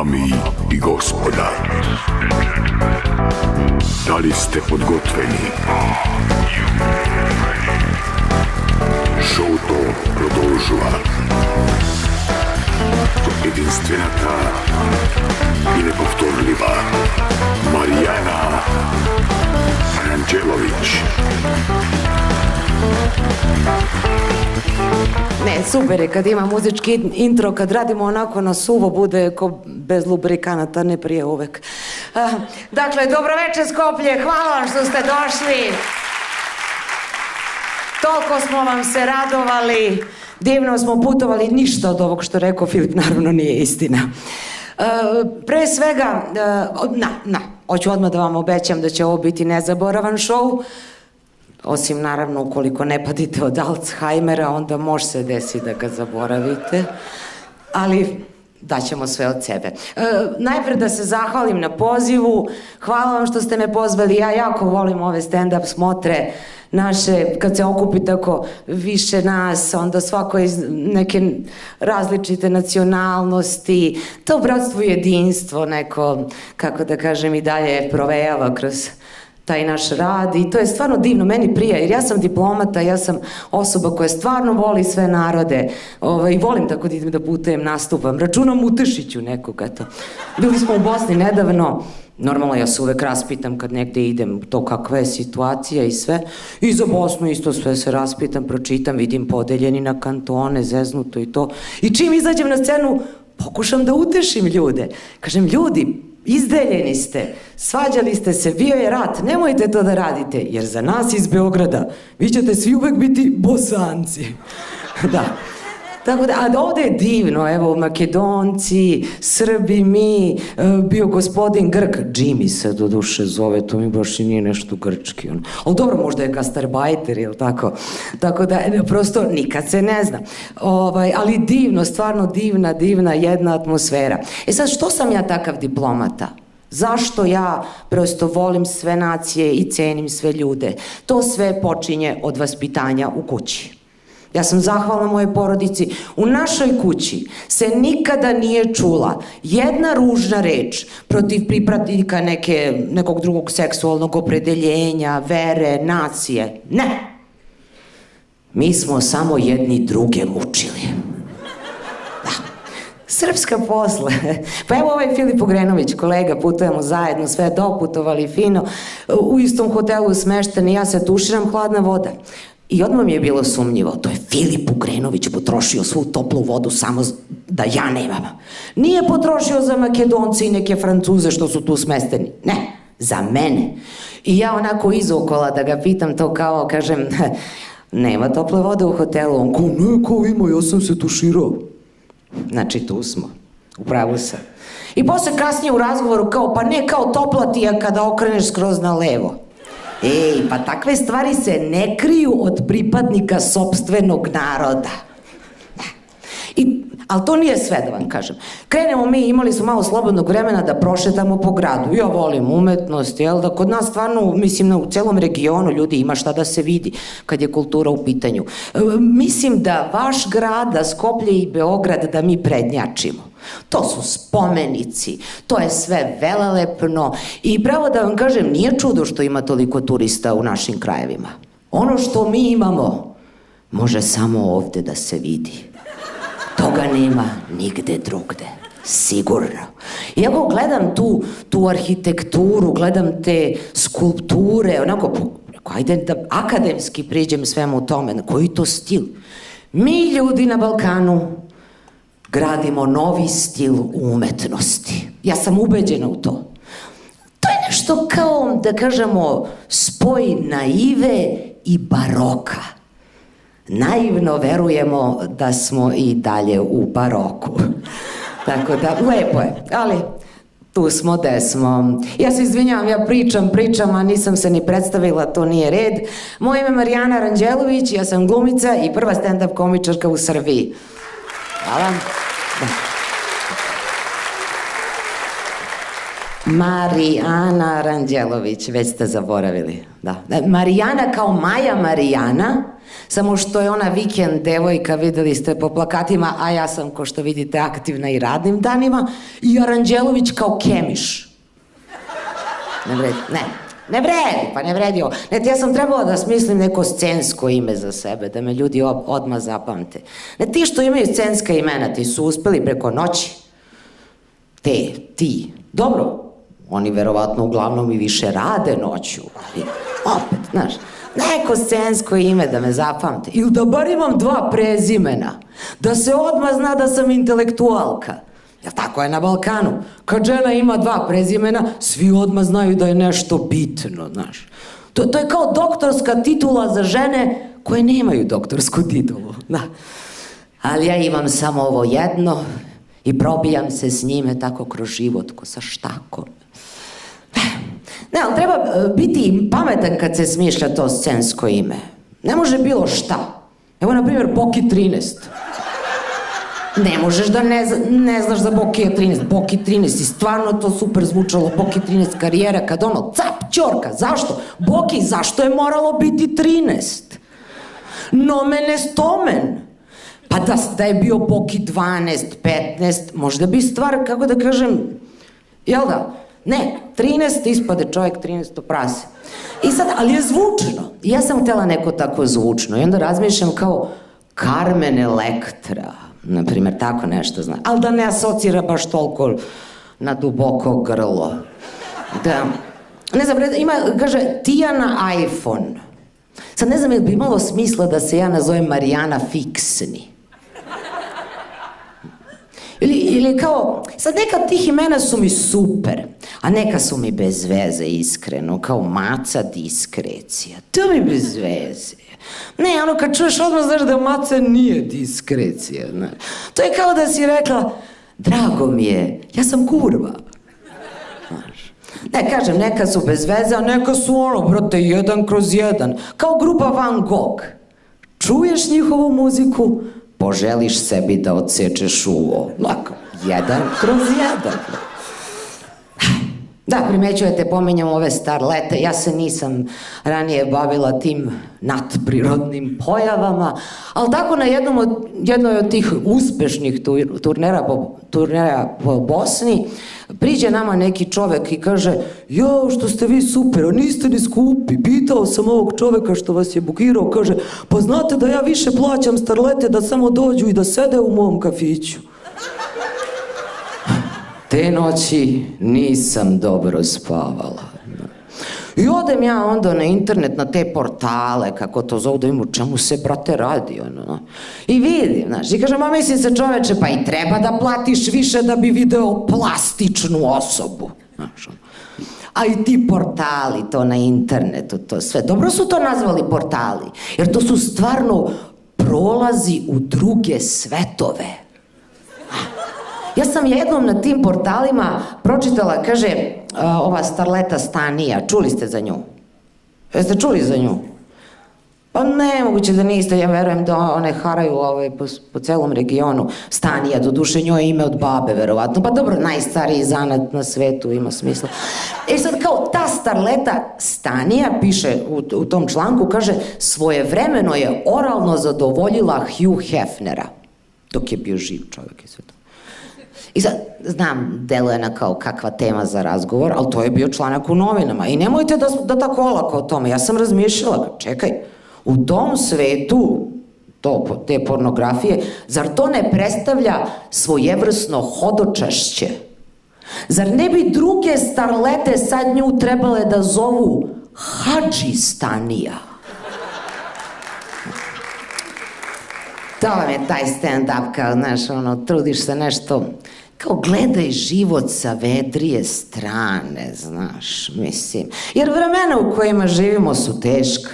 Dami i gospoda, da li ste podgotveni? Шоу то продолжува. Единствената и неповторлива Маријана Ранđelović. Ne, super je kad ima muzički intro, kad radimo onako na suvo, bude ko bez lubrikanata, ne prije uvek. Dakle, dobro večer Skoplje, hvala vam što ste došli. Toliko smo vam se radovali, divno smo putovali, ništa od ovog što rekao Filip naravno nije istina. Pre svega, hoću odmah da vam obećam da će ovo biti nezaboravan šou, osim naravno ukoliko ne patite od Alzheimera, onda može se desiti da ga zaboravite, ali daćemo sve od sebe. Najpre da se zahvalim na pozivu, hvala vam što ste me pozvali, ja jako volim ove stand-up smotre naše, kad se okupi tako više nas, onda svako iz neke različite nacionalnosti, to bratstvo i jedinstvo neko, kako da kažem, i dalje provejava kroz taj naš rad i to je stvarno divno, meni prija, jer ja sam diplomata, ja sam osoba koja stvarno voli sve narode i volim tako da idem da putujem, nastupam, računam utešiću nekoga to. Bili smo u Bosni nedavno, normalno ja se uvek raspitam kad negde idem, to kakva je situacija i sve, i za Bosnu isto sve se raspitam, pročitam, vidim podeljeni na kantone, zeznuto i to, i čim izađem na scenu, pokušam da utešim ljude, kažem ljudi, izdeljeni ste, svađali ste se, bio je rat, nemojte to da radite, jer za nas iz Beograda vi ćete svi uvek biti Bosanci. Da. Tako da, a ovde je divno, evo, Makedonci, Srbi, mi, bio gospodin Grk, Jimmy se do duše zove, to mi baš i nije nešto grčki, ali dobro, možda je gastarbajter, jel tako? Tako da, prosto, nikad se ne zna. Ali divno, stvarno divna jedna atmosfera. E sad, što sam ja takav diplomata? Zašto ja prosto volim sve nacije i cenim sve ljude? To sve počinje od vaspitanja u kući. Ja sam zahvalna mojoj porodici. U našoj kući se nikada nije čula jedna ružna reč protiv pripadnika nekog drugog seksualnog opredeljenja, vere, nacije. Ne! Mi smo samo jedni druge mučili. Da. Srpska posle. Pa evo ovaj Filip Ugrenović, kolega, putujemo zajedno, sve doputovali fino, u istom hotelu smešteni, ja se tuširam, hladna voda. I odmah mi je bilo sumnjivo, to je Filip Ugrenović potrošio svu toplu vodu samo da ja nemam. Nije potrošio za Makedonce i neke Francuze što su tu smesteni. Ne, za mene. I ja onako izokola da ga pitam to kao, kažem, nema tople vode u hotelu. On kao, ne, kao ima, ja sam se tuširao. Znači, tu smo. Upravo sam. I posle kasnije u razgovoru kao, pa ne kao topla ti je kada okreneš skroz na levo. Ej, pa takve stvari se ne kriju od pripadnika sopstvenog naroda. Ali to nije sve, da vam kažem. Krenemo mi, imali smo malo slobodnog vremena da prošetamo po gradu. Ja volim umetnost, jel da kod nas stvarno, mislim, u celom regionu ljudi ima šta da se vidi kad je kultura u pitanju. Mislim da vaš grad, da Skoplje i Beograd, da mi prednjačimo. To su spomenici, to je sve velelepno i pravo da vam kažem, nije čudo što ima toliko turista u našim krajevima. Ono što mi imamo može samo ovde da se vidi. Toga nema nigde drugde, sigurno. I ako gledam tu arhitekturu, gledam te skulpture, onako, ajde da akademski priđem svemu tome, koji to stil. Mi ljudi na Balkanu gradimo novi stil umetnosti. Ja sam ubeđena u to. To je nešto kao, da kažemo, spoj naive i baroka. Naivno verujemo da smo i dalje u baroku. Tako da, lepo je, ali tu smo gde smo. Ja se izvinjavam, ja pričam, a nisam se ni predstavila, to nije red. Moje ime je Marijana Ranđelović, ja sam glumica i prva stand-up komičarka u Srbiji. Hvala. Marijana Ranđelović, već ste zaboravili. Da. Marijana kao Maja Marijana, samo što je ona vikend devojka, videli ste po plakatima, a ja sam, ko što vidite, aktivna i radnim danima, i Aranđelović kao Kemiš. Ne vredi, ne vredi ovo. Ne, ja sam trebala da smislim neko scensko ime za sebe, da me ljudi odmah zapamte. Ne, ti što imaju scenska imena, ti su uspeli preko noći. Ti. Dobro, oni verovatno uglavnom i više rade noću, ali opet, znaš, neko scensko ime da me zapamte. Ili da bar imam 2 prezimena, da se odmah zna da sam intelektualka. Jel tako je na Balkanu? Kad žena ima 2 prezimena, svi odmah znaju da je nešto bitno, znaš. To je kao doktorska titula za žene koje nemaju doktorsku titulu, da. Ali ja imam samo ovo jedno i probijam se s njime tako kroz život, ko sa štakom. Ne, ali treba biti pametan kad se smišlja to scensko ime. Ne može bilo šta. Evo, na primjer, Boki 13. Ne možeš da ne znaš za Bokija 13. Boki 13 i stvarno to super zvučalo. Boki 13 karijera kad ono, cap, ćorka, zašto? Boki, zašto je moralo biti 13? Nomen est omen. Pa da je bio Boki 12, 15, možda bi stvar, kako da kažem, jel da? Ne, 13 ispade čovjek 13 prase. I sad, ali je zvučno. I ja sam htjela neko tako zvučno. I onda razmišljam kao Carmen Electra, na primjer, tako nešto znam. Ali da ne asocira baš toliko na duboko grlo. Da, ne znam, ima, kaže, Tijana iPhone. Sad ne znam, je li bi imalo smisla da se ja nazovem Marijana Fiksni. Ili kao, sad neka tih imena su mi super, a neka su mi bez veze, iskreno, kao Maca Diskrecija. To mi bez veze. Ne, ono kad čuješ odmah znaš da Maca nije diskrecija. Ne. To je kao da si rekla, drago mi je, ja sam kurva. Znaš. Ne, kažem, neka su bez veze, a neka su ono, brate, 1/1. Kao grupa Van Gogh. Čuješ njihovu muziku, poželiš sebi da odsečeš uvo. Lako, 1/1. Da, primećujete, pominjam ove starlete, ja se nisam ranije bavila tim nadprirodnim pojavama, ali tako na jednoj od tih uspešnih turnera po Bosni, priđe nama neki čovek i kaže, jo, što ste vi super, a niste ni skupi, pitao sam ovog čoveka što vas je bukirao, kaže, pa znate da ja više plaćam starlete da samo dođu i da sede u mom kafiću. Te noći nisam dobro spavala. I odem ja onda na internet, na te portale, kako to zovu, da im u čemu se, brate, radi, ono. I vidim, znaš, i kažem, a mislim se, čoveče, pa i treba da platiš više da bi video plastičnu osobu, znaš, ono. A i ti portali, to na internetu, to sve, dobro su to nazvali portali, jer to su stvarno prolazi u druge svetove. Ja sam jednom na tim portalima pročitala, kaže, ova starleta Stanija, čuli ste za nju? Jeste čuli za nju? Pa ne, moguće da niste, ja verujem da one haraju po celom regionu. Stanija, doduše njoj je ime od babe, verovatno. Pa dobro, najstariji zanat na svetu, ima smisla. E sad, kao ta starleta Stanija, piše u tom članku, kaže, svojevremeno je oralno zadovoljila Hugh Hefnera, dok je bio živ čovjek i sve to. I sad, znam, deluje na kao kakva tema za razgovor, ali to je bio članak u novinama. I nemojte da tako olako o tome. Ja sam razmišljala, čekaj, u tom svetu, te pornografije, zar to ne predstavlja svojevrsno hodočašće? Zar ne bi druge starlete sad nju trebale da zovu Hadži Stanija? To vam je taj stand-up, kao, znaš, ono, trudiš se nešto, kao gledaj život sa vedrije strane, znaš, mislim. Jer vremena u kojima živimo su teška.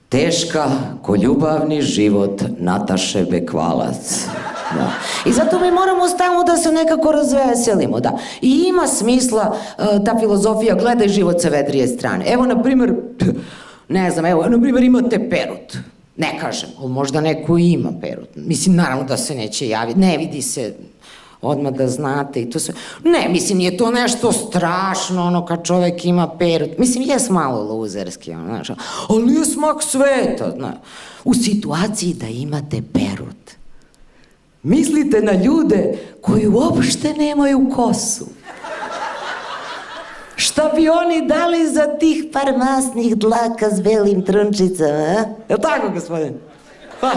Teška ko ljubavni život Nataše Bekvalac. Da. I zato mi moramo stalno da se nekako razveselimo, da. I ima smisla ta filozofija, gledaj život sa vedrije strane. Evo, na primjer, ne znam, evo, na primjer, imate perut. Ne kažem, ali možda neko ima perut. Mislim, naravno da se neće javiti. Ne vidi se odmah da znate i to sve. Ne, mislim, nije to nešto strašno, ono, kad čovek ima perut. Mislim, jes malo luzerski, ono, znaš, ali nije smak sveta, znaš. U situaciji da imate perut, mislite na ljude koji uopšte nemaju kosu. Šta bi oni dali za tih par masnih dlaka s belim trunčicama, a? Je li tako, gospodin? Pa.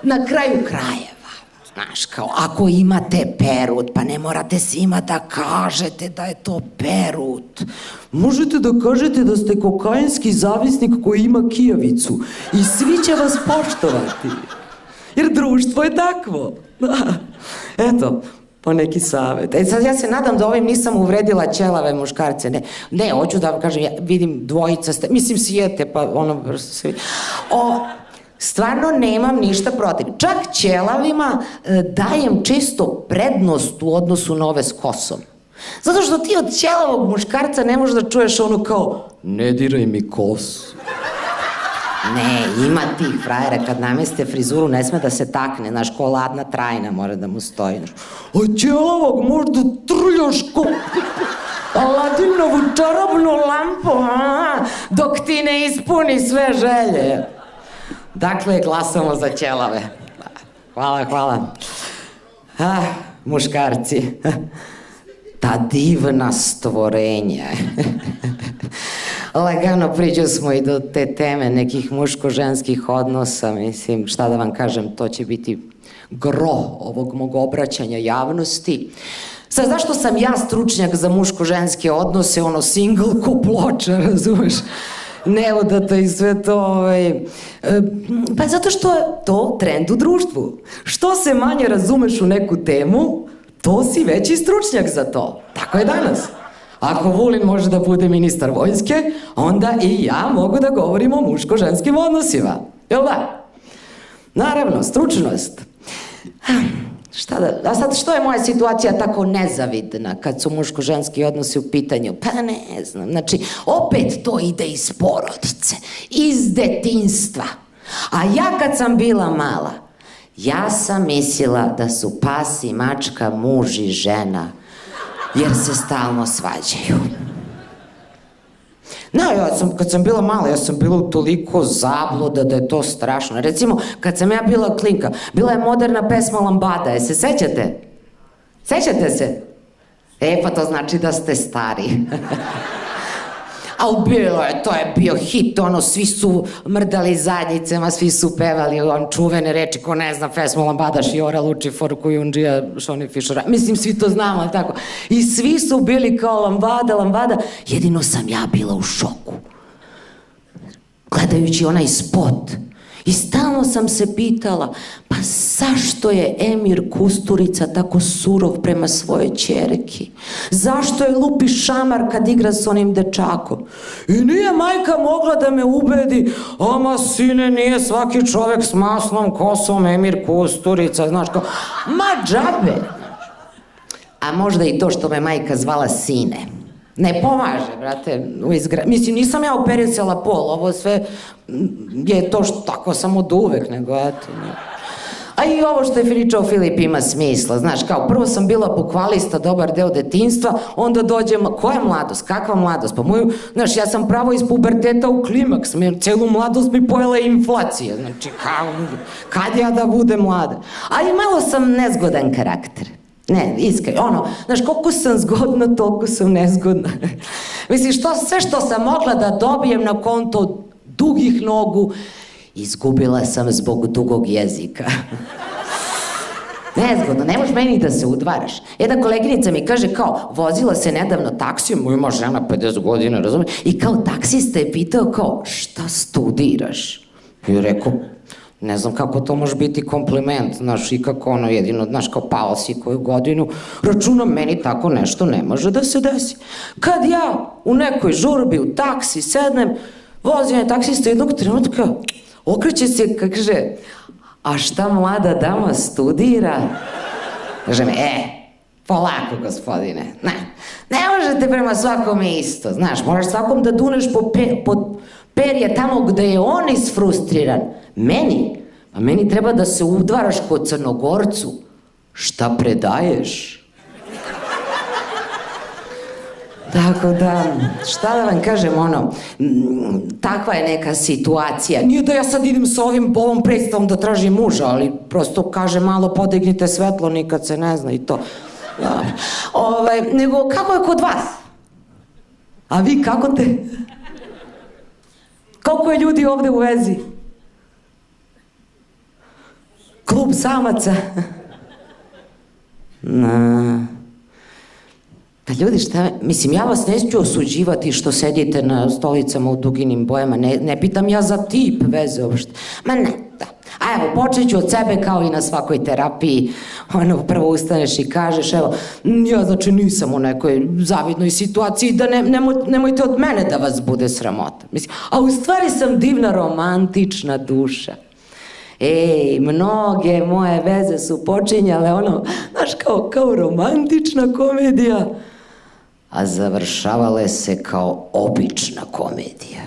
Na kraju krajeva, znaš, kao, ako imate perut, pa ne morate svima da kažete da je to perut. Možete da kažete da ste kokainski zavisnik koji ima kijavicu i svi će vas poštovati. Jer društvo je takvo. Eto, po neki savjet. Sad ja se nadam da ovim nisam uvredila ćelave muškarce. Ne, hoću da vam kažem, ja vidim dvojica ste, mislim sjete, pa ono se vidi. Stvarno nemam ništa protiv. Čak ćelavima dajem često prednost u odnosu na ove s kosom. Zato što ti od ćelavog muškarca ne možeš da čuješ ono kao ne diraj mi kosu. Ne, ima tih frajera kad nameste frizuru ne sme da se takne, znaš, ko ladna trajna mora da mu stoji. A ćelavog možda trljaš ko Aladinovu čarobnu lampu, dok ti ne ispuni sve želje. Dakle, glasamo za ćelave. Hvala. Muškarci. Ta divna stvorenja. Lagano priđu smo i do te teme nekih muško-ženskih odnosa, mislim, šta da vam kažem, to će biti gro ovog mog obraćanja javnosti. Sad, zašto sam ja stručnjak za muško-ženske odnose, ono single ko ploča, razumeš? Neodato i sve to, pa zato što je to trend u društvu. Što se manje razumeš u neku temu, to si veći stručnjak za to. Tako je danas. Ako Vulin može da bude ministar vojske, onda i ja mogu da govorim o muško-ženskim odnosima. Jel da? Naravno, stručnost. A sad, što je moja situacija tako nezavidna kad su muško-ženski odnosi u pitanju? Pa ne znam, znači, opet to ide iz porodice, iz detinjstva. A ja kad sam bila mala, ja sam mislila da su pas i mačka muž i žena, jer se stalno svađaju. Kad sam bila mala, ja sam bila u toliko zabluda da je to strašno. Recimo, kad sam ja bila klinka, bila je moderna pesma Lambada, je se sećate? Sećate se? Pa to znači da ste stari. Ali bilo je, to je bio hit, ono, svi su mrdali zadnjicama, svi su pevali on čuvene reči, ko ne zna pesmu Lambada, Šiora, Lučifor, Kujundžija, Šoni Fišora, mislim, svi to znamo, ali tako. I svi su bili kao Lambada, jedino sam ja bila u šoku. Gledajući onaj spot, i stalno sam se pitala, pa zašto je Emir Kusturica tako surov prema svojoj ćerki? Zašto je lupi šamar kad igra s onim dečakom? I nije majka mogla da me ubedi, ama sine, nije svaki čovek s masnom kosom Emir Kusturica, znaš kao, ma džabe. A možda i to što me majka zvala sine. Ne pomaže, brate, mislim, nisam ja operisala pol, ovo sve je to što tako sam od uvek, nego eto. A i ovo što je pričao Filip ima smisla, znaš, kao prvo sam bila bukvalista dobar deo detinjstva, onda dođem, koja mladost, kakva mladost, pa moju, znaš, ja sam pravo iz puberteta u klimaks, celu mladost mi pojela inflacija, znači, kad ja da budem mlada? A i malo sam nezgodan karakter. Ne, iskreno, ono, znaš, koliko sam zgodna, toliko sam nezgodna. Mislim, sve što sam mogla da dobijem na konto dugih nogu, izgubila sam zbog dugog jezika. Nezgodno, ne možeš meni da se udvaraš. Jedna koleginica mi kaže kao, vozila se nedavno taksijom, ima žena 50 godina, razumije, i kao taksista je pitao kao, šta studiraš? I je rekao, ne znam kako to može biti kompliment, znaš, i kako ono jedino, znaš, kao pao si koju godinu, računam, meni tako nešto ne može da se desi. Kad ja u nekoj žurbi u taksi sednem, vozim je taksista jednog trenutka, okreće se, kaže, a šta mlada dama studira? Kaže mi, polako, gospodine, ne možete prema svakome isto, znaš, moraš svakom da duneš po perje tamo gde je on isfrustriran. Meni treba da se udvaraš kod Crnogorcu, šta predaješ? Tako da, šta da vam kažem, takva je neka situacija. Nije da ja sad idem sa ovom predstavom da tražim muža, ali prosto kaže malo podignite svetlo, nikad se ne zna i to. Nego, kako je kod vas? A vi kako te? Koliko je ljudi ovde u vezi? Klub samaca? Pa ljudi, šta, mislim, ja vas neću osuđivati što sedite na stolicama u duginim bojama, ne pitam ja za tip veze uopšte. Ma ne, da. A evo, počet ću od sebe kao i na svakoj terapiji. Prvo ustaneš i kažeš, evo, ja znači nisam u nekoj zavidnoj situaciji, da nemojte od mene da vas bude sramota. Mislim, a u stvari sam divna romantična duša. Ej, mnoge moje veze su počinjale znaš, kao romantična komedija, a završavale se kao obična komedija.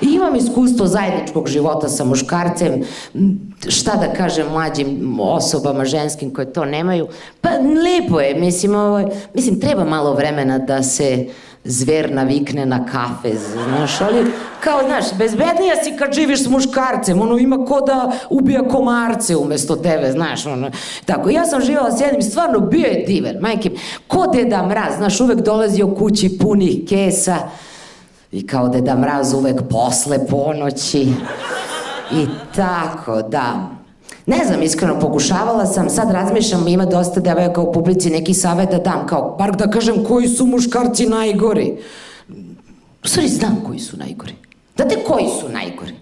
I imam iskustvo zajedničkog života sa muškarcem, šta da kažem mlađim osobama, ženskim koje to nemaju, pa lepo je, mislim, treba malo vremena da se zver navikne na kafe, znaš, ali kao, znaš, bezbednija si kad živiš s muškarcem, ima ko da ubija komarce umesto tebe, znaš, tako, ja sam živala s jednim, stvarno bio je divan, majke, ko Deda Mraz, znaš, uvek dolazio kući punih kesa i kao Deda Mraz uvek posle ponoći i tako, da. Ne znam, iskreno, pokušavala sam, sad razmišljam, ima dosta devojaka u publici, neki savjet da dam, kao, bar da kažem koji su muškarci najgori. U stvari, znam koji su najgori. Znate koji su najgori?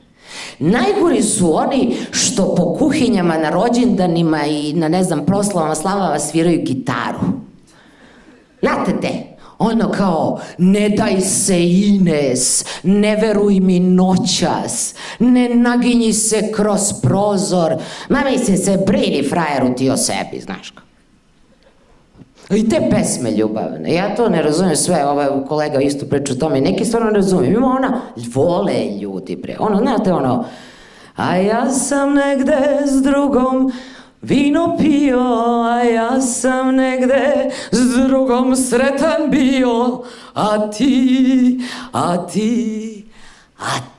Najgori su oni što po kuhinjama na rođendanima i na, ne znam, proslavama, slavama sviraju gitaru. Znate te? Kao, ne daj se Ines, ne veruj mi noćas, ne naginji se kroz prozor, ma mislim se, brini frajeru ti o sebi, znaš kako. I te pesme ljubavne, ja to ne razumijem sve, kolega isto priča o tome, neki stvarno ne razumijem, ima vole ljudi bre, znate a ja sam negde s drugom, vino pio, a ja sam negde s drugom sretan bio, a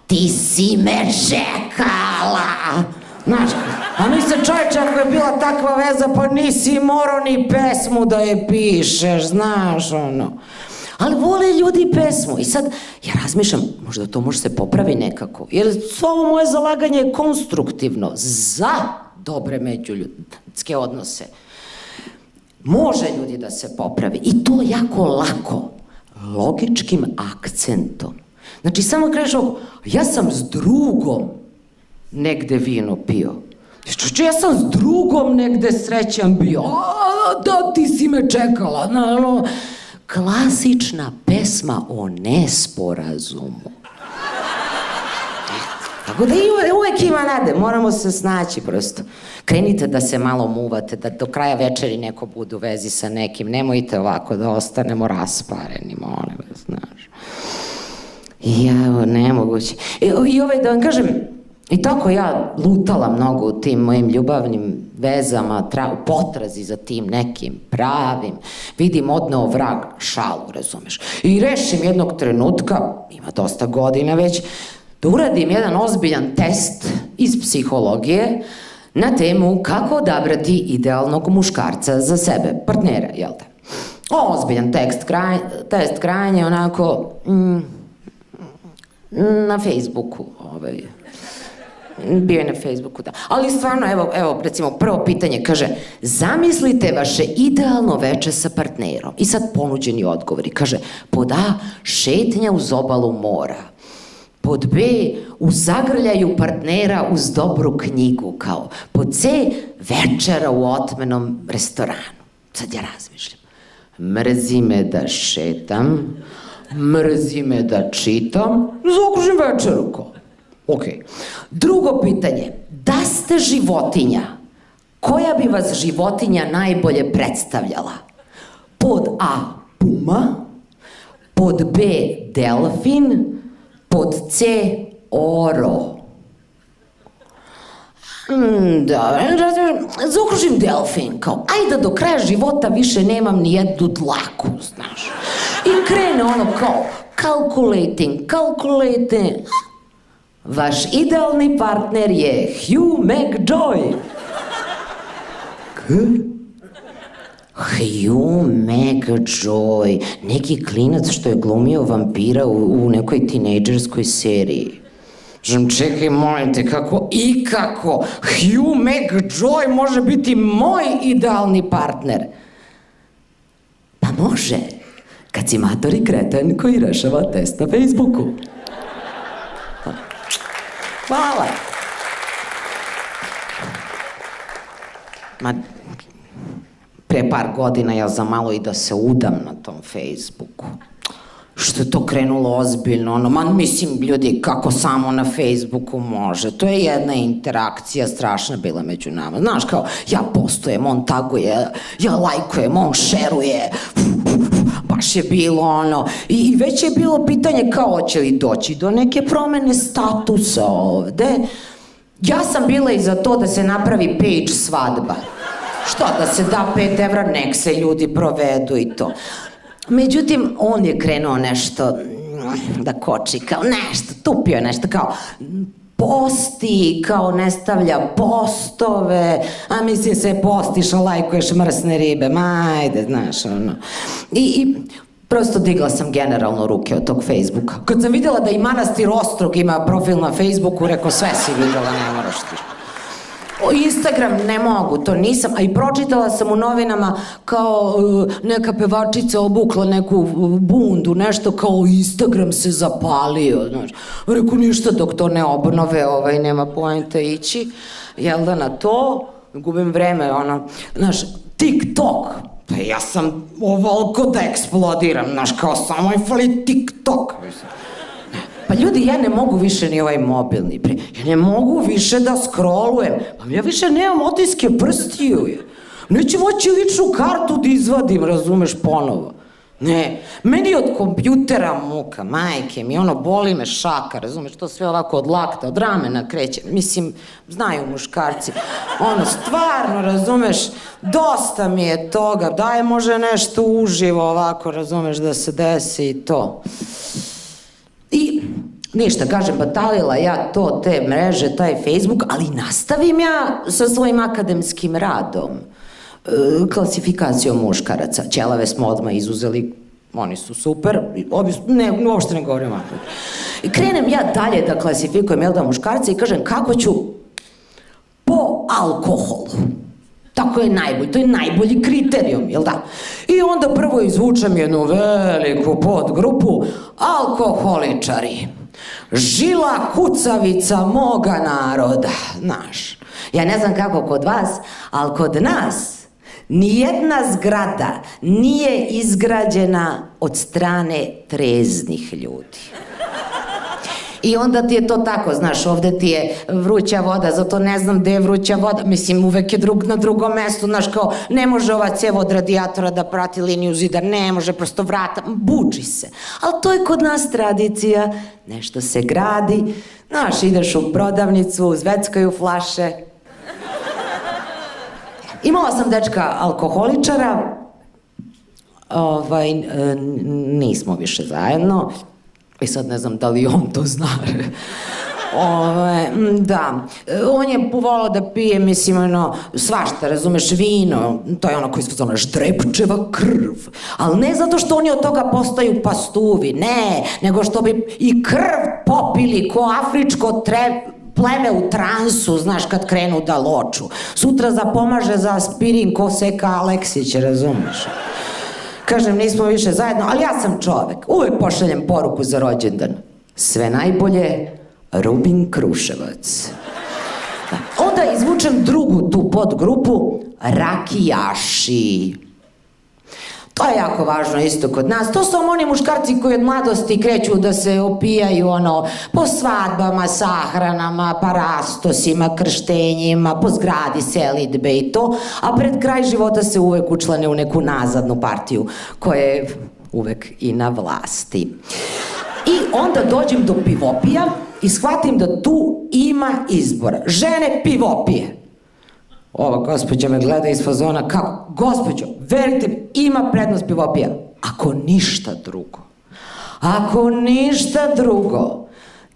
ti si me čekala. Znaš, a mi se čovječe, ako je bila takva veza, pa nisi morao ni pesmu da je pišeš, znaš, Ali vole ljudi pesmu i sad ja razmišljam, možda to može se popravi nekako, jer ovo moje zalaganje je konstruktivno za dobre međuljudske odnose. Može ljudi da se popravi i to jako lako, logičkim akcentom. Znači samo kažeš ja sam s drugom negde vino pio. Što ja sam s drugom negde srećan bio. Da, ti si me čekala. Klasična pesma o nesporazumu. Tako da uvek ima nade, moramo se snaći prosto. Krenite da se malo muvate, da do kraja večeri neko bude u vezi sa nekim. Nemojte ovako da ostanemo raspareni, molim vas, znaš. Jao, nemoguće. I da vam kažem, i tako ja lutala mnogo u tim mojim ljubavnim vezama, potrazi za tim nekim pravim. Vidim odneo vrag šalu, razumeš. I rešim jednog trenutka, ima dosta godina već, da uradim jedan ozbiljan test iz psihologije na temu kako odabrati idealnog muškarca za sebe, partnera, jel te? Ozbiljan test krajnje, onako, na Facebooku, bio je na Facebooku, da. Ali stvarno, evo, recimo, prvo pitanje, kaže, zamislite vaše idealno veče sa partnerom. I sad ponuđeni odgovori, kaže, pod A, šetnja uz obalu mora. Pod B, u zagrljaju partnera uz dobru knjigu, kao. Pod C, večera u otmenom restoranu. Sad ja razmišljam. Mrzi me da šetam, mrzi me da čitam, zaokružim večeru, kao. Ok. Drugo pitanje, da ste životinja, koja bi vas životinja najbolje predstavljala? Pod A, puma, pod B, delfin, pod C, oro. Da, zaokružim delfin, kao, ajde do kraja života više nemam ni jednu dlaku, znaš. I krene ono kao, calculating. Vaš idealni partner je Hugh McJoy. Hugh McJoy, neki klinac što je glumio vampira u nekoj tinejdžerskoj seriji. Čekaj, molim te, kako Hugh McJoy može biti moj idealni partner? Pa može, kad si mator i kreten koji rešava test na Facebooku. Hvala. Ma, pre par godina ja za malo i da se udam na tom Facebooku. Što je to krenulo ozbiljno, mislim, ljudi, kako samo na Facebooku može. To je jedna interakcija strašna bila među nama. Znaš, kao, ja postujem, on taguje, ja lajkujem, on šeruje. Baš je bilo ono. I već je bilo pitanje kao, hoće li doći do neke promene statusa ovde. Ja sam bila i za to da se napravi page svadba. Što, da se da 5 evra, nek se ljudi provedu i to. Međutim, on je krenuo nešto da koči, kao nešto, tupio je nešto, kao posti, kao ne stavlja postove, a mislim se postiš, a lajkuješ mrsne ribe, ajde, znaš, ono. I prosto digla sam generalno ruke od tog Facebooka. Kad sam vidjela da i Manastir Ostrog ima profil na Facebooku, rekao, sve si vidjela, ne moraš ti. Instagram ne mogu, to nisam, a i pročitala sam u novinama kao neka pevačica obukla neku bundu, nešto kao Instagram se zapalio, znaš. Rekao, ništa dok to ne obnove, nema poenta ići, jel da na to, gubim vreme, znaš, TikTok, pa ja sam ovoliko da eksplodiram, znaš, kao samo je fali TikTok, pa ljudi, ja ne mogu više ni ovaj mobilni, ja ne mogu više da scrollujem, pa ja više nemam otiske prstiju, neću moći ličnu kartu da izvadim, razumeš, ponovo. Ne, meni od kompjutera muka, majke mi, boli me šaka, razumeš, to sve ovako od lakta, od ramena kreće, mislim, znaju muškarci, stvarno, razumeš, dosta mi je toga, daj može nešto uživo ovako, razumeš, da se desi i to. I ništa, kažem, batalila ja to, te mreže, taj Facebook, ali nastavim ja sa svojim akademskim radom, klasifikacijom muškaraca. Ćelave smo odmah izuzeli, oni su super, uopšte ne govorim ovako. I krenem ja dalje da klasifikujem, jel da, muškarce i kažem kako ću po alkoholu. Tako je najbolji, to je najbolji kriterijum, jel da? I onda prvo izvučem jednu veliku podgrupu, alkoholičari. Žila kucavica moga naroda, znaš. Ja ne znam kako kod vas, ali kod nas nijedna zgrada nije izgrađena od strane treznih ljudi. I onda ti je to tako, znaš, ovde ti je vruća voda, zato ne znam gde je vruća voda, mislim, uvek je na drugom mestu, znaš, kao, ne može ova cev od radijatora da prati liniju zida, ne može, prosto vrata, buči se. Ali to je kod nas tradicija, nešto se gradi, znaš, ideš u prodavnicu, zveckaju flaše. Imala sam dečka alkoholičara, nismo više zajedno, i sad ne znam da li on to zna. Da, on je volao da pije, mislim, svašta, razumeš, vino, to je koji se zove ždrepčeva krv, ali ne zato što oni od toga postaju pastuvi, ne, nego što bi i krv popili ko afričko pleme u transu, znaš, kad krenu da loču. Sutra zapomaže za aspirin ko Seka Aleksić, razumeš? Kažem, nismo više zajedno, ali ja sam čovek. Uvek pošaljem poruku za rođendan. Sve najbolje, Rubin Kruševac. Onda izvučem drugu tu podgrupu, rakijaši. To je jako važno isto kod nas. To su oni muškarci koji od mladosti kreću da se opijaju po svadbama, sahranama, parastosima, krštenjima, po zgradi selidbe i to, a pred kraj života se uvek učlane u neku nazadnu partiju koja je uvek i na vlasti. I onda dođem do pivopija i shvatim da tu ima izbora. Žene pivo pije. Ova gospođa me gleda iz fazona, kako? Gospođo, verite mi, ima prednost pivopija. Ako ništa drugo,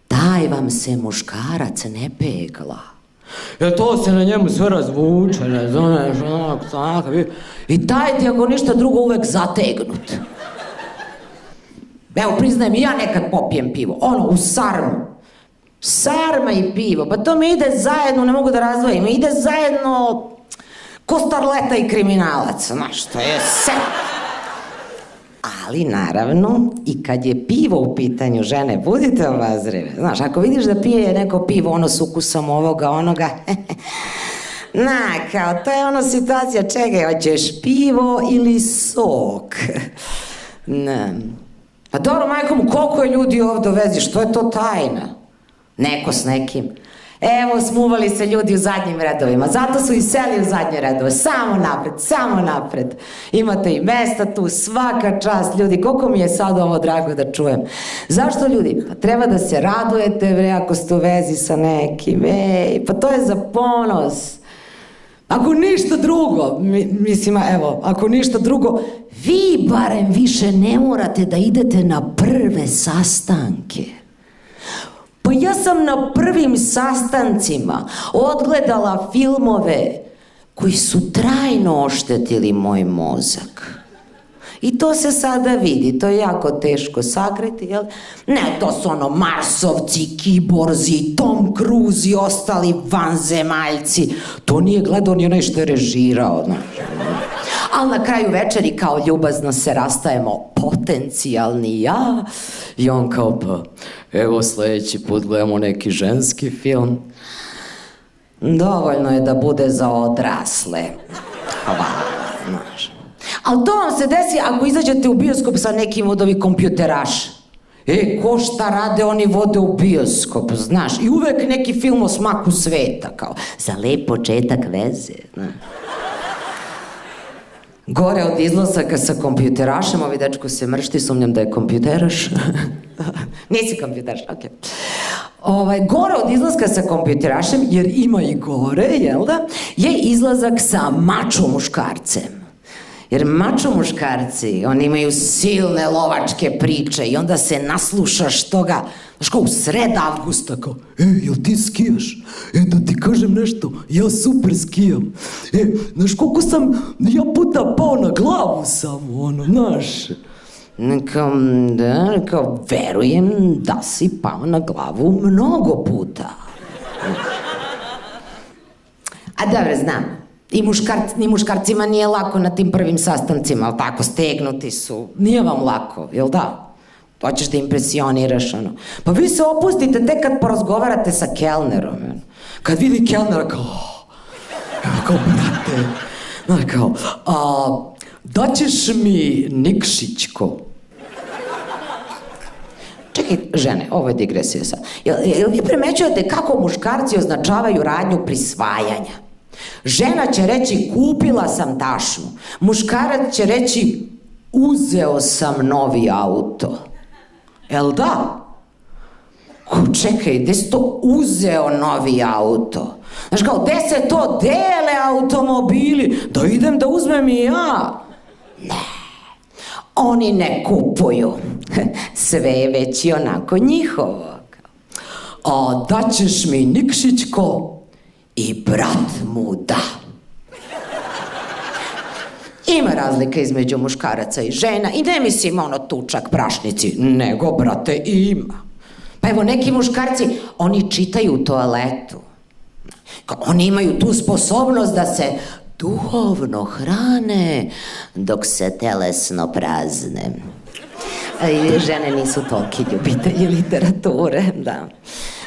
taj vam se muškarac ne pegla. Jer to se na njemu sve razvuče, ne znaš, tako. I taj ti ako ništa drugo uvek zategnut. Evo, priznajem, ja nekad popijem pivo, u sarmu. Sarma i pivo, pa to mi ide zajedno, ne mogu da razdvojim, ide zajedno ko starleta i kriminalac, znaš, to je sve. Ali, naravno, i kad je pivo u pitanju, žene, budite obazrive. Znaš, ako vidiš da pije neko pivo, s ukusom ovoga, onoga, kao, to je situacija, čekaj, hoćeš pivo ili sok? Ne. Pa dobro, majko mu, koliko je ljudi ovdje vezi, što je to tajna? Neko s nekim. Evo, smuvali se ljudi u zadnjim redovima, zato su i seli u zadnje redove, samo napred. Imate i mesta tu, svaka čast, ljudi, koliko mi je sad ovo drago da čujem. Zašto, ljudi? Pa treba da se radujete, bre, ako ste u vezi sa nekim, pa to je za ponos. Ako ništa drugo, ako ništa drugo, vi barem više ne morate da idete na prve sastanke. Pa ja sam na prvim sastancima odgledala filmove koji su trajno oštetili moj mozak. I to se sada vidi, to je jako teško sakriti, jel? Ne, to su Marsovci, kiborzi, Tom Cruise i ostali vanzemaljci. To nije gledao ni onaj što je režirao, znaš. Ali na kraju večeri kao ljubazno se rastajemo, potencijalni ja, i on kao pa, evo sljedeći put gledamo neki ženski film. Dovoljno je da bude za odrasle. Hvala, znaš. Ali to vam se desi ako izađete u bioskop sa nekim od ovih kompjuteraša. Ko šta rade, oni vode u bioskop, znaš. I uvek neki film o smaku sveta, kao za lep početak veze, znaš. Gore od izlazaka sa kompjuterašem, ovi dečko se mršti, sumnjam da je kompjuteraš. Nisi kompjuteraš, okej. Gore od izlaska sa kompjuterašem, jer ima i gore, jel da, je izlazak sa mačo muškarcem. Jer mačo muškarci, oni imaju silne lovačke priče i onda se naslušaš toga, znaš kao u sred avgusta, kao, jel ti skijaš? Da ti kažem nešto, ja super skijam. Znaš koliko sam ja puta pao na glavu samo, znaš. Kao, verujem da si pao na glavu mnogo puta. A dobro, znam. Ni muškarcima nije lako na tim prvim sastancima, ali tako, stegnuti su. Nije vam lako, jel da? Hoćeš da impresioniraš, Pa vi se opustite tek kad porazgovarate sa kelnerom, Kad vidi kelnera, kao, brate, kao, daćeš mi nikšićko? Čekaj, žene, ovo je digresija sad. Jel vi primećujete kako muškarci označavaju radnju prisvajanja? Žena će reći kupila sam tašnu, muškarac će reći uzeo sam novi auto. Jel da? Čekaj, gde si to uzeo novi auto? Znaš kao, gde se to dele automobili? Da idem da uzmem i ja? Ne, oni ne kupuju. Sve je već i onako njihovo. A daćeš mi nikšićko? I brat mu da. Ima razlika između muškaraca i žena i ne mislim tučak, prašnici, nego, brate, ima. Pa evo, neki muškarci, oni čitaju u toaletu. Oni imaju tu sposobnost da se duhovno hrane dok se telesno prazne. Žene nisu toliki ljubitelji literature, da.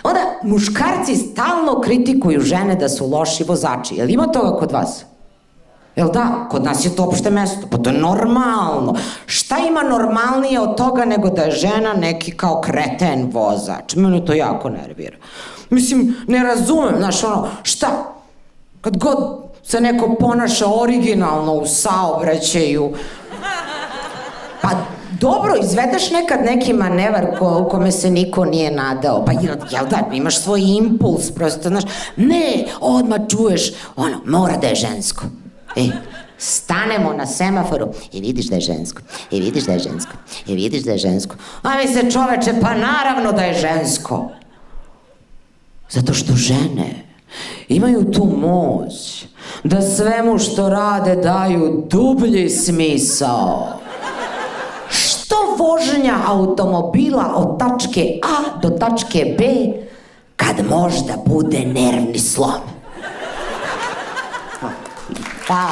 Onda, muškarci stalno kritikuju žene da su loši vozači. Jel ima toga kod vas? Jel da? Kod nas je to opšte mesto. Pa to je normalno. Šta ima normalnije od toga nego da je žena neki kao kreten vozač? Mene to jako nervira. Mislim, ne razumem, znaš, šta? Kad god se neko ponaša originalno u saobraćaju, pa dobro, izvedeš nekad neki manevar u kome se niko nije nadao, pa jel da, imaš svoj impuls, prosto, znaš, ne, odmah čuješ, mora da je žensko. Stanemo na semaforu i vidiš da je žensko, i vidiš da je žensko, i vidiš da je žensko. A mi se čoveče, pa naravno da je žensko. Zato što žene imaju tu moć da svemu što rade daju dublji smisao. Što vožnja automobila od tačke A do tačke B kad možda bude nervni slom? Pa...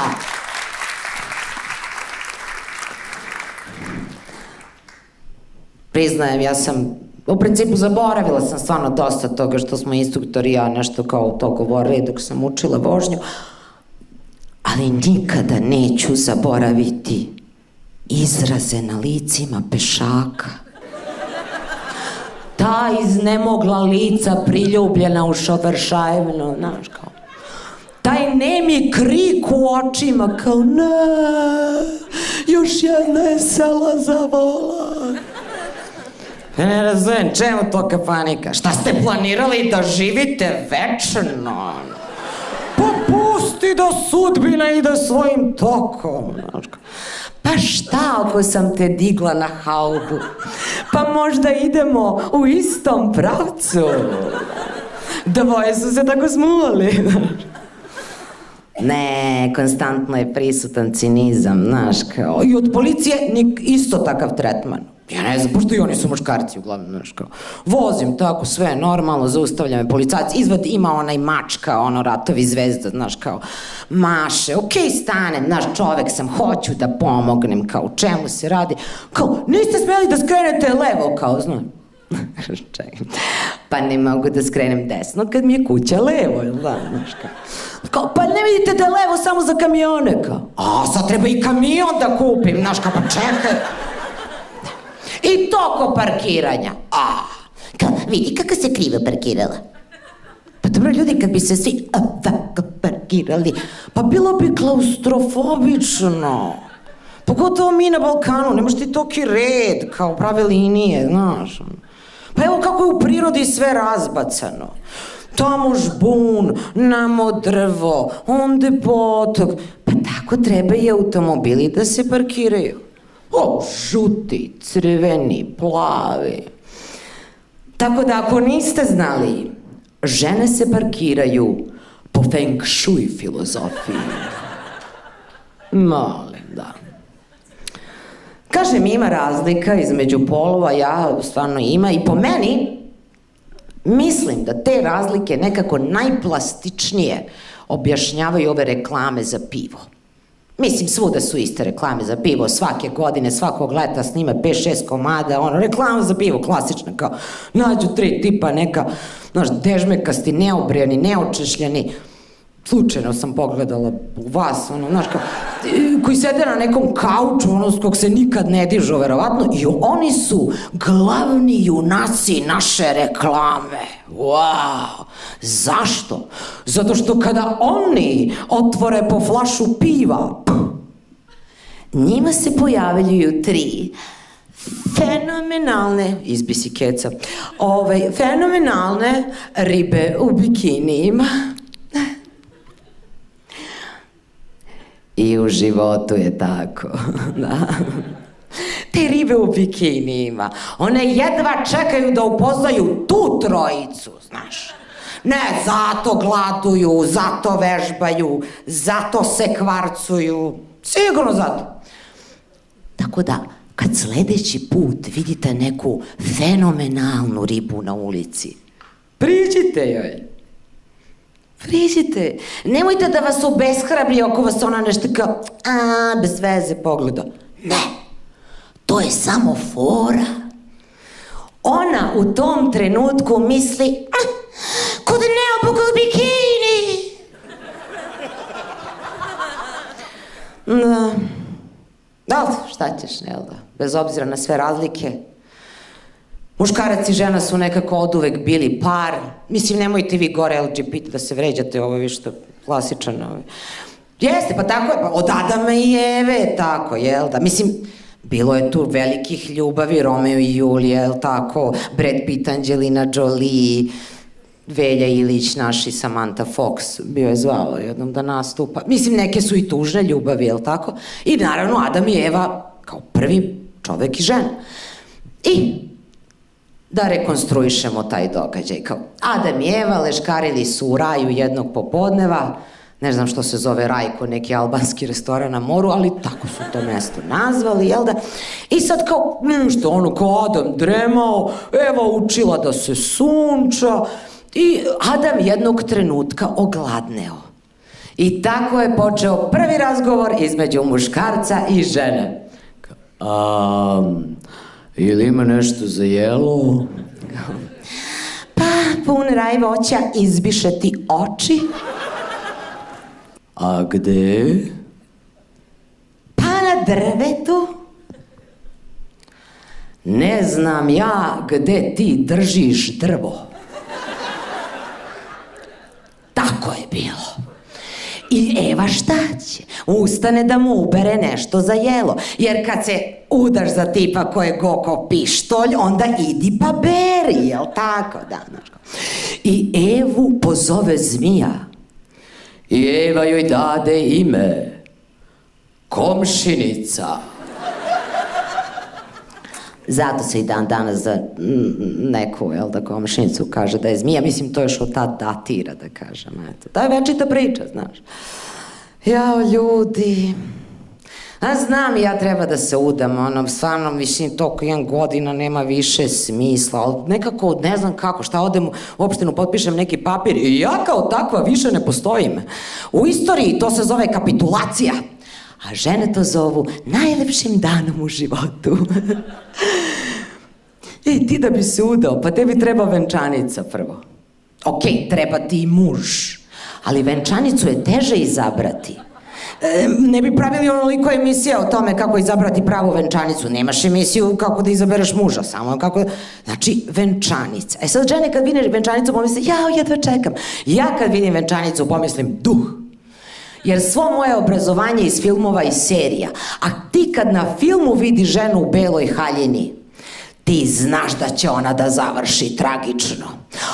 Priznajem, ja sam, u principu zaboravila sam stvarno dosta toga što smo instruktori i ja nešto kao to govorili dok sam učila vožnju, ali nikada neću zaboraviti izraze na licima pešaka. Ta iznemogla lica priljubljena u šoferšajevno, znaš kao. Taj nemi krik u očima kao ne, još jedna je sela za volan. Ne razumijem, čemu toka panika? Šta ste planirali da živite večno? Pa pusti da sudbina ide svojim tokom. Pa šta ako sam te digla na haubu? Pa možda idemo u istom pravcu. Dvoje su se tako smuli. Ne, konstantno je prisutan cinizam, znaš, kao. I od policije isto takav tretman. Ja ne znam, pošto i oni su muškarci uglavnom, znaš, kao. Vozim tako, sve normalno, zaustavlja me policajac, izvad ima onaj mačka, ratovi zvezda, znaš, kao, maše, okej, stanem, znaš, čovek sam, hoću da pomognem, kao, čemu se radi, kao, niste smjeli da skrenete levo, kao, znaš. Čekaj, pa ne mogu da skrenem desno kad mi je kuća levo, jel da, znaš, kao, pa ne vidite da je levo samo za kamione, kao, a sad treba i kamion da kupim, znaš, kao, pa čekaj. I to ko parkiranja. Kao, vidi kako se krivo parkirala. Pa dobro, ljudi, kad bi se svi ovako parkirali, pa bilo bi klaustrofobično. Pogotovo mi na Balkanu, nemaš ti toki red, kao prave linije, znaš. Pa evo kako je u prirodi sve razbacano. Tamo žbun, namo drvo, onde potok. Pa tako treba i automobili da se parkiraju. Žuti, crveni, plavi. Tako da ako niste znali, žene se parkiraju po feng shui filozofiji. Molim, da. Kažem, ima razlika između polova, stvarno ima, i po meni mislim da te razlike nekako najplastičnije objašnjavaju ove reklame za pivo. Mislim, svuda su iste reklame za pivo, svake godine, svakog leta snime 5-6 komada, reklama za pivo, klasična, kao, nađu 3 tipa neka, znaš, dežmekasti, neobrijani, neočešljeni, slučajno sam pogledala u vas, znaš, kao, koji sede na nekom kauču, s kog se nikad ne dižu, verovatno, i oni su glavni junaci naše reklame. Wow! Zašto? Zato što kada oni otvore po flašu piva, njima se pojavljuju 3 fenomenalne, izbisi keca, fenomenalne ribe u bikinijima. I u životu je tako, da. Te ribe u bikinijima, one jedva čekaju da upoznaju tu trojicu, znaš. Ne, zato gladuju, zato vežbaju, zato se kvarcuju, sigurno zato. Tako da, kad sledeći put vidite neku fenomenalnu ribu na ulici, priđite joj. Priđite. Nemojte da vas obeshrabri ako vas ona nešto kao, bez veze pogleda. Ne, to je samo fora. Ona u tom trenutku misli, kod neobukog bikini. Da, šta ćeš, jel da? Bez obzira na sve razlike, muškarac i žena su nekako oduvek bili par. Mislim, nemojte vi gore LGBT da se vređate, ovo je više klasičan. Jeste, pa tako je, od Adama i Eve, tako, jel da? Mislim, Bilo je tu velikih ljubavi, Romeo i Julija, jel tako, Brad Pitt, Angelina Jolie, Velja Ilić, naš i Samantha Fox, bio je zvao jednom da nastupa. Mislim, neke su i tužne ljubavi, jel tako? I naravno Adam i Eva kao prvi čovek i žena. I da rekonstruišemo taj događaj. Kao Adam i Eva leškarili su u raju jednog popodneva, ne znam što se zove Rajko, neki albanski restoran na moru, ali tako su to mesto nazvali, jel da? I sad kao, ništa, ono kao Adam dremao, Eva učila da se sunča i Adam jednog trenutka ogladneo. I tako je počeo prvi razgovor između muškarca i žene. Ili ima nešto za jelo? Pa, pun raj voća izbiše ti oči. A gde? Pa na drvetu. Ne znam ja gde ti držiš drvo. Tako je bilo. I Eva šta će? Ustane da mu ubere nešto za jelo. Jer kad se udaš za tipa ko je go ko pištolj, onda idi pa beri, jel tako? Da, i Evu pozove zmija. I Eva joj dade ime Komšinica. Zato se i dan danas za neku, jel da, komšinicu kaže da je zmija. Mislim, to još od tad datira, da kažem, eto. To je večita priča, znaš. Jao, ljudi. A znam, ja treba da se udam, ono, stvarno, mislim, toliko 1 godina nema više smisla, ali nekako, ne znam kako, šta odem u opštinu, potpišem neki papir i ja kao takva više ne postojim. U istoriji to se zove kapitulacija, a žene to zovu najlepšim danom u životu. I ti da bi se udao, pa tebi treba venčanica prvo. Okej, treba ti i muž, ali venčanicu je teže izabrati. Ne bi pravili onoliko emisija o tome kako izabrati pravu venčanicu. Nemaš emisiju kako da izabereš muža, samo kako... Znači, venčanica. E sad žene kad vidiš venčanicu pomisle, jao, jedva čekam. Ja kad vidim venčanicu pomislim, duh. Jer svo moje obrazovanje iz filmova i serija, a ti kad na filmu vidi ženu u beloj haljini, ti znaš da će ona da završi tragično.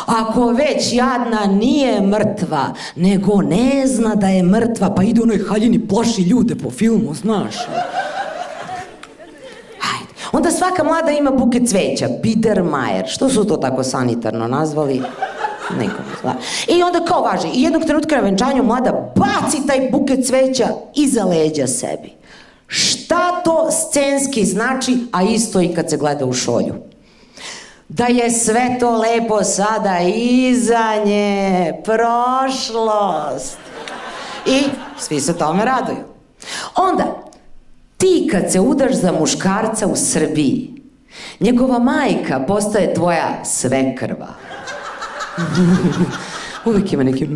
Ako već jadna nije mrtva, nego ne zna da je mrtva, pa ide u onoj haljini, plaši ljude po filmu, znaš. Hajde. Onda svaka mlada ima buket cveća, Biedermeier. Što su to tako sanitarno nazvali? Nikom ne zna. I onda kao važi, i jednog trenutka na venčanju mlada baci taj buket cveća iza leđa sebi. Šta to scenski znači, a isto i kad se gleda u šolju? Da je sve to lepo sada iza nje, prošlost. I svi se tome raduju. Onda, ti kad se udaš za muškarca u Srbiji, njegova majka postaje tvoja svekrva. Uvijek ima neki...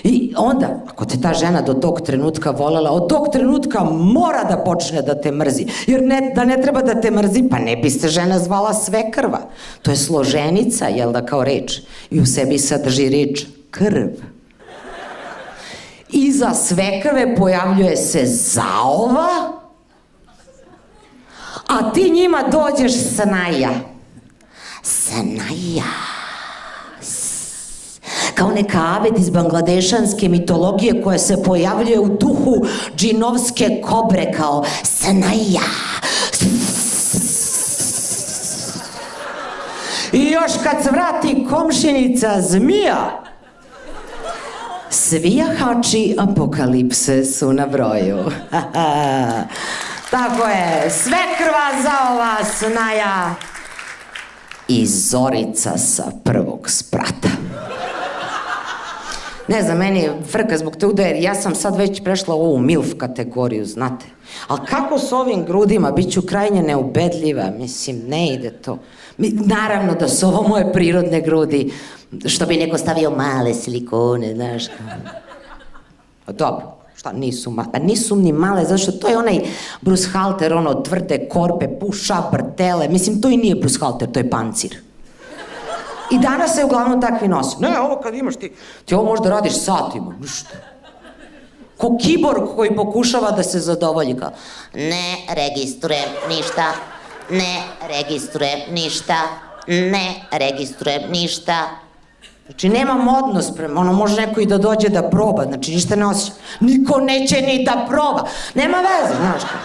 I onda, ako te ta žena do tog trenutka volela, od tog trenutka mora da počne da te mrzi. Jer da ne treba da te mrzi, pa ne bi se žena zvala svekrva. To je složenica, jel da, kao reč. I u sebi sadrži reč krv. Iza svekrve pojavljuje se zaova, a ti njima dođeš snaja. Snaja. Kao neka avet iz bangladešanske mitologije koja se pojavljuje u duhu džinovske kobre kao snaja. I još kad se vrati komšinica zmija, svijahači apokalipse su na broju. Tako je, svekrva zaova snaja i Zorica sa prvog sprata. Ne znam, meni je frka zbog toga jer ja sam sad već prešla u ovu MILF kategoriju, znate. Ali kako s ovim grudima, bit ću krajnje neubedljiva, mislim, ne ide to. Naravno da su ovo moje prirodne grudi, što bi neko stavio male silikone, znaš. Pa dobro, šta nisu male? Pa nisu ni male, zato što to je onaj Bruce Halter, ono, tvrde korpe, push-up, brtele, mislim, to i nije Bruce Halter, to je pancir. I danas se uglavnom takvi nosi. Ne, ovo kad imaš ti ovo možda radiš satima, ništa. ko kiborg koji pokušava da se zadovolji, kao, Ne registrujem ništa, ne registrujem ništa, ne registrujem ništa. znači nemam odnos prema, ono može neko i da dođe da proba, znači ništa ne osjeća, niko neće ni da proba, nema veze, znaš kao.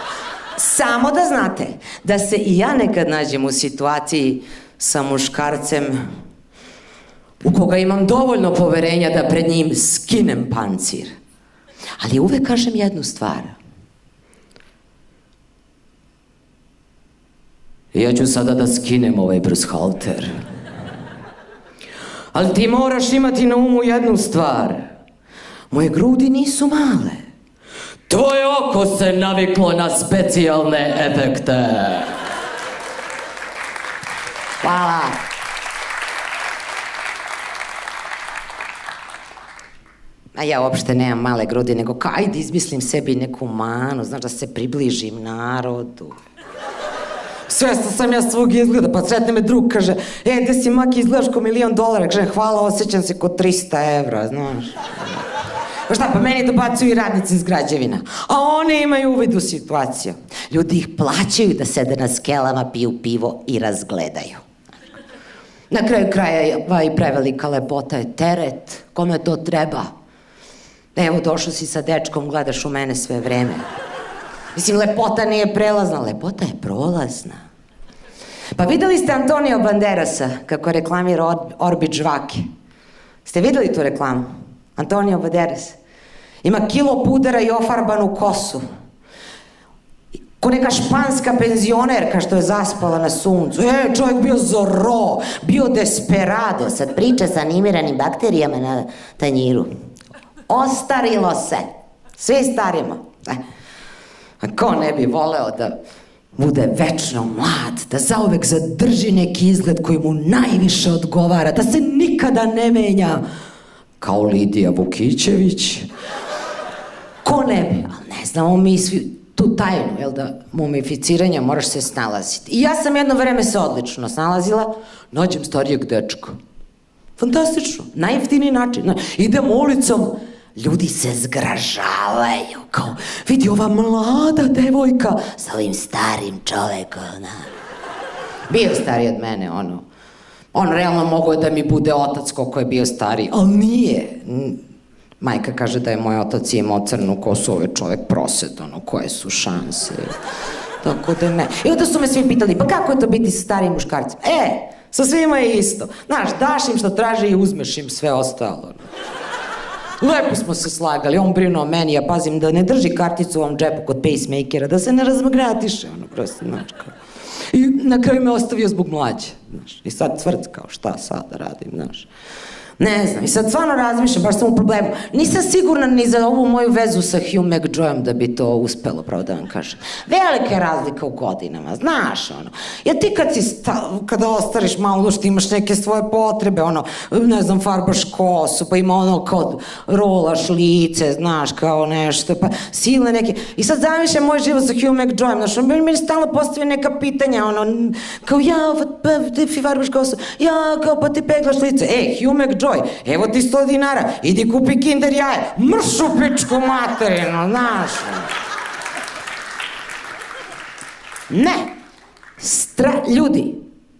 Samo da znate da se i ja nekad nađem u situaciji sa muškarcem u koga imam dovoljno poverenja da pred njim skinem pancir. Ali uvek kažem jednu stvar. Ja ću sada da skinem ovaj brushalter. Ali ti moraš imati na umu jednu stvar. Moje grudi nisu male. Tvoje oko se naviklo na specijalne efekte. Hvala. A ja uopšte nemam male grudi, nego ajde izmislim sebi neku manu, znaš da se približim narodu. Svesna sam ja svog izgleda, pa sretne me drug, kaže, gde si Maki, izgledaš ko $1.000, kaže, hvala, osjećam se ko 300 evra, znaš. Pa šta, pa meni dobacuju i radnici iz građevina, a oni imaju uvid u situaciju. Ljudi ih plaćaju da sede na skelama, piju pivo i razgledaju. Na kraju kraja i prevelika lepota je teret, kome to treba. Evo, došao si sa dečkom, gledaš u mene sve vreme. Mislim, lepota nije prelazna, lepota je prolazna. Pa videli ste Antonio Banderasa kako reklamira Orbit žvake? Ste videli tu reklamu? Antonio Banderas. Ima kilo pudera i ofarbanu kosu. Ko neka španska penzionerka što je zaspala na suncu. Čovjek bio Zorro, bio Desperado. Sad priča sa animiranim bakterijama na tanjiru. Ostarilo se. Svi starimo. A ko ne bi voleo da bude večno mlad, da zauvek zadrži neki izgled koji mu najviše odgovara, da se nikada ne menja, kao Lidija Vukićević. Ko ne bi? Ali ne znamo mi svi tu tajnu, jel da, mumificiranja moraš se snalaziti. I ja sam jedno vreme se odlično snalazila, nađem starijeg dečka. Fantastično, najjeftiniji način. Idem ulicom, ljudi se zgražavaju, kao, vidi ova mlada devojka Sa ovim starim čovekom, Bio stariji od mene, on realno mogao da mi bude otac koliko je bio stariji, ali nije. Majka kaže da je moj otac imao crnu kosu, ovaj čovek prosed, koje su šanse. Tako da ne. I onda su me svi pitali, pa kako je to biti sa starijim muškarcima? Sa svima je isto. Znaš, daš im što traže i uzmeš im sve ostalo. Lepo smo se slagali, on brinuo o meni, ja pazim da ne drži karticu u ovom džepu kod pacemakera, da se ne razmagnatiše, prosto, znaš, kao. I na kraju me ostavio zbog mlađe, znaš, i sad cvrc, kao, šta sad da radim, znaš. Ne znam, i sad stvarno razmišljam, baš sam u problemu. Nisam sigurna ni za ovu moju vezu sa Hugh McJoyom da bi to uspelo, pravo da vam kažem. Velika je razlika u godinama, znaš, jer ti kada ostariš malo, što imaš neke svoje potrebe, ne znam, farbaš kosu, pa ima kao rolaš lice, znaš, kao nešto, pa silne neke, i sad zamišljam moj život sa Hugh McJoyom, znaš, on mi stalno postavio neka pitanja, kao ti farbaš kosu, kao pa ti peglaš lice, Hugh McJoy, evo ti 100 dinara, idi kupi Kinder jaje, mrš u pičku materinu, znaš. Ne, ljudi,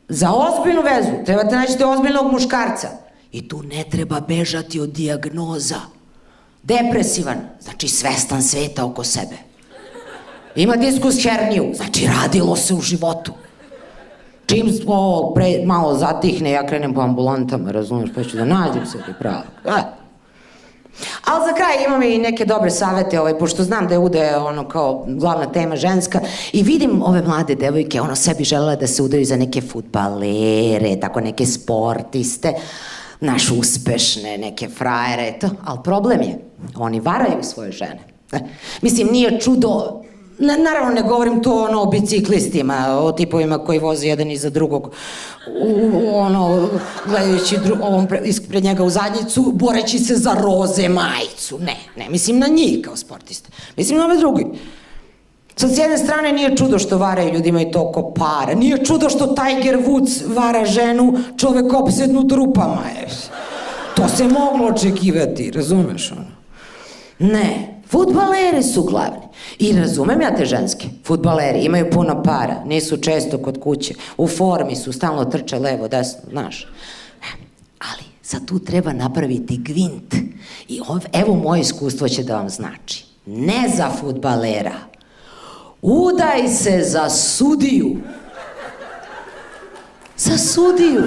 za ozbiljnu vezu trebate naći ozbiljnog muškarca i tu ne treba bežati od dijagnoza. Depresivan, znači svestan sveta oko sebe. Ima diskus herniju, znači radilo se u životu. Čim malo zatihne, ja krenem po ambulantama, razumiješ, pa ću da nađem se ti pravo. Ali za kraj imam i neke dobre savete, pošto znam da je ude kao glavna tema ženska i vidim ove mlade devojke, sebi želela da se udaju za neke fudbalere, tako neke sportiste, naš uspešne, neke frajere, ali problem je, oni varaju svoje žene. Mislim, nije čudo. Naravno, ne govorim to o biciklistima, o tipovima koji voze jedan iza drugog, gledajući ispred njega u zadnjicu, boreći se za roze majicu. Ne, mislim na njih kao sportiste. Mislim na ove drugi. Sad, s jedne strane, nije čudo što varaju ljudima i toliko para. Nije čudo što Tiger Woods vara ženu, čovek opsednut rupama. To se moglo očekivati, razumeš? Ne. Fudbaleri su glavni. I razumem ja te ženske. Fudbaleri imaju puno para, nisu često kod kuće, u formi su, stalno trče levo, desno, znaš. Ali sad tu treba napraviti gvint. I evo moje iskustvo će da vam znači. Ne za fudbalera. Udaj se za sudiju. Za sudiju.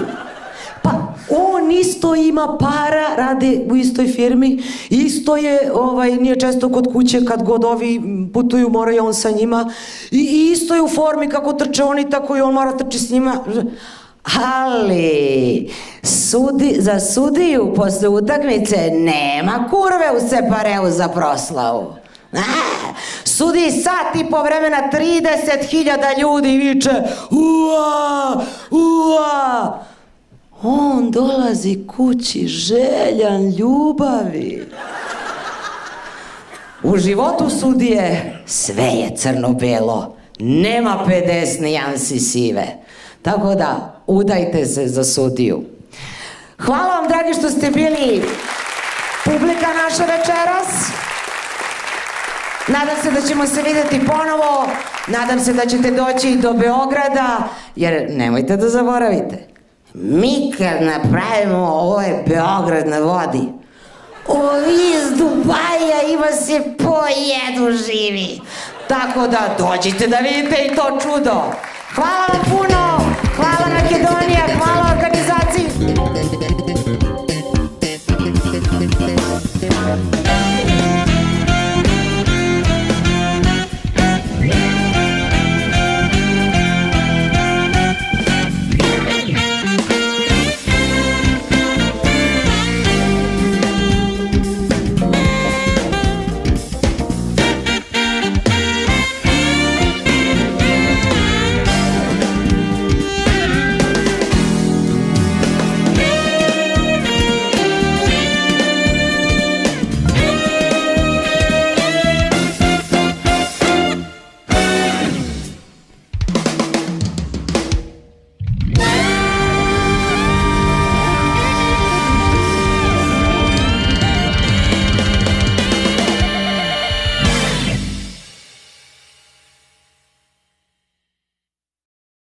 Pa on isto ima para, radi u istoj firmi, isto je, nije često kod kuće, kad god ovi putuju mora i on sa njima, i isto je u formi kako trče oni, tako i on mora trči s njima. Ali za sudiju posle utakmice nema kurve u separeu za proslavu. Sudi sat i po vremena 30.000 ljudi viče ua, ua. On dolazi kući željan ljubavi. U životu sudije sve je crno-belo, nema 50 nijansi sive. Tako da, udajte se za sudiju. Hvala vam, dragi, što ste bili publika naša večeras. Nadam se da ćemo se vidjeti ponovo. Nadam se da ćete doći i do Beograda, jer nemojte da zaboravite. Mi kad napravimo ovaj Beograd na vodi, ovi iz Dubaja ima se pojedu živi. Tako da dođite da vidite i to čudo. Hvala vam puno, hvala Makedonija, hvala